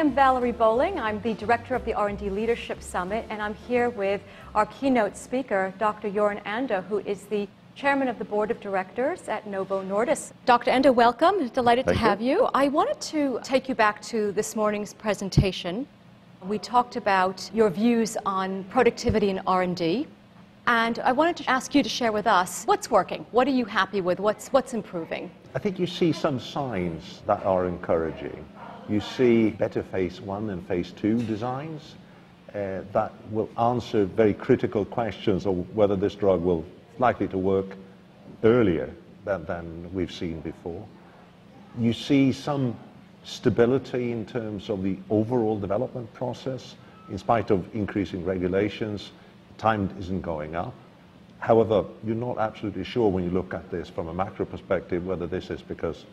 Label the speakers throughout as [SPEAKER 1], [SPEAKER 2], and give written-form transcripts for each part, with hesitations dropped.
[SPEAKER 1] am Valerie Bowling. I'm the director of the R&D Leadership Summit, and I'm here with our keynote speaker, Dr. Goran Ando, who is the chairman of the board of directors at Novo Nordisk. Dr. Ando, welcome. Delighted to have you. I wanted to take you back to this morning's presentation. We talked about your views on productivity in R&D, and I wanted to ask you to share with us what's working, what are you happy with, what's improving?
[SPEAKER 2] I think you see some signs that are encouraging. You see better phase 1 and phase 2 designs that will answer very critical questions of whether this drug will likely to work earlier than we've seen before. You see some stability in terms of the overall development process. In spite of increasing regulations, time isn't going up. However, you're not absolutely sure when you look at this from a macro perspective whether this is because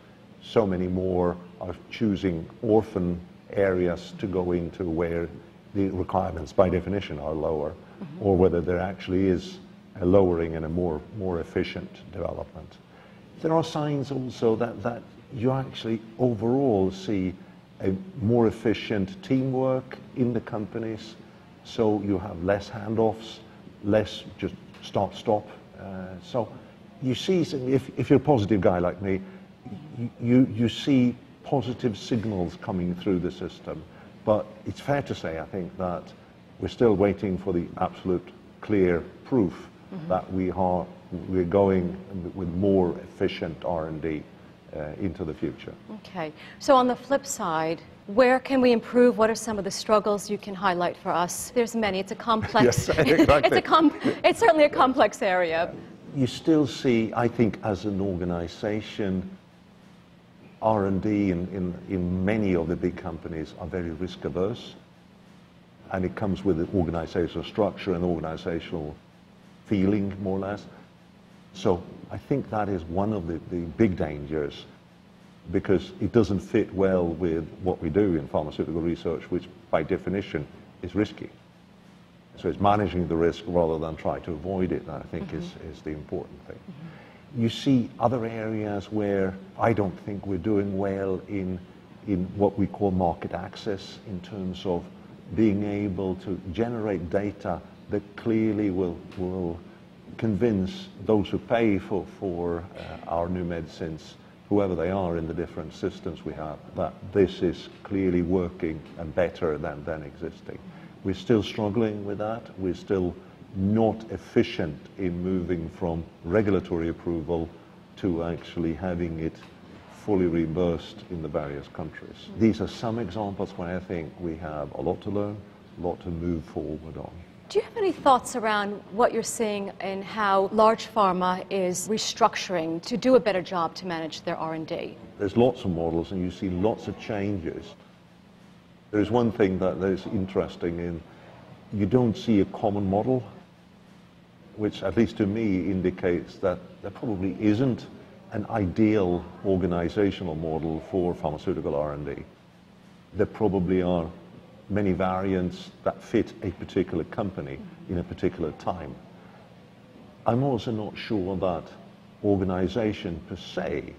[SPEAKER 2] so many more are choosing orphan areas to go into where the requirements by definition are lower, or whether there actually is a lowering and a more efficient development. There are signs also that you actually overall see a more efficient teamwork in the companies, so you have less handoffs, less just stop. So you see, if you're a positive guy like me, you see positive signals coming through the system. But it's fair to say, I think, that we're still waiting for the absolute clear proof that we're going with more efficient R&D into the future. Okay.
[SPEAKER 1] So on the flip side, where can we improve? What are some of the struggles you can highlight for us? There's many. It's a complex.
[SPEAKER 2] Yes, exactly.
[SPEAKER 1] It's certainly a complex area.
[SPEAKER 2] You still see, I think, as an organization, R&D in many of the big companies are very risk averse, and it comes with the organizational structure and organizational feeling, more or less. So I think that is one of the big dangers, because it doesn't fit well with what we do in pharmaceutical research, which by definition is risky. So it's managing the risk rather than try to avoid it, that I think is the important thing. You see other areas where I don't think we're doing well in what we call market access, in terms of being able to generate data that clearly will convince those who pay for our new medicines, whoever they are in the different systems we have, that this is clearly working and better than existing. We're still struggling with that. We're still not efficient in moving from regulatory approval to actually having it fully reimbursed in the various countries. These are some examples where I think we have a lot to learn, a lot to move forward on.
[SPEAKER 1] Do you have any thoughts around what you're seeing in how large pharma is restructuring to do a better job to manage their R&D?
[SPEAKER 2] There's lots of models and you see lots of changes. There's one thing that is interesting in you don't see a common model, which at least to me indicates that there probably isn't an ideal organizational model for pharmaceutical R&D. There probably are many variants that fit a particular company in a particular time. I'm also not sure that organization per se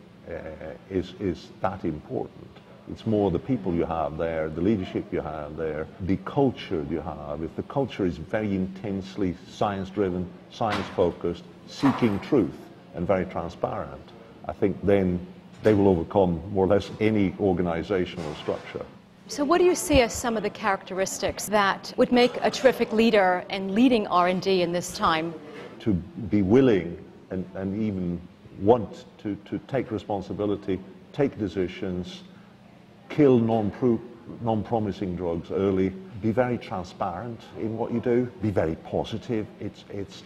[SPEAKER 2] is that important. It's more the people you have there, the leadership you have there, the culture you have. If the culture is very intensely science-driven, science-focused, seeking truth, and very transparent, I think then they will overcome more or less any organizational structure.
[SPEAKER 1] So what do you see as some of the characteristics that would make a terrific leader in leading R&D in this time?
[SPEAKER 2] To be willing and even want to take responsibility, take decisions, kill non-promising drugs early, be very transparent in what you do, be very positive. It's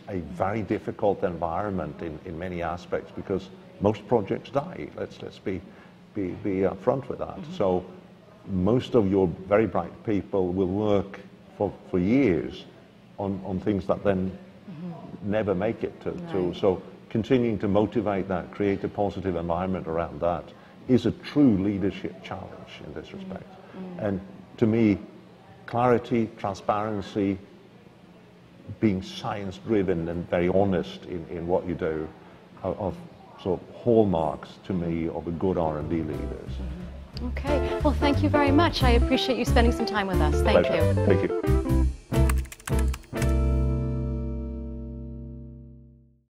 [SPEAKER 2] a very difficult environment in many aspects because most projects die. Let's be upfront with that. So most of your very bright people will work for years on things that then never make it to. So continuing to motivate that, create a positive environment around that is a true leadership challenge in this respect. And to me, clarity, transparency, being science-driven and very honest in what you do are sort of hallmarks to me of a good R&D leaders.
[SPEAKER 1] Okay. Well, thank you very much. I appreciate you spending some time with us. Thank
[SPEAKER 2] Pleasure.
[SPEAKER 1] you.
[SPEAKER 2] Thank you.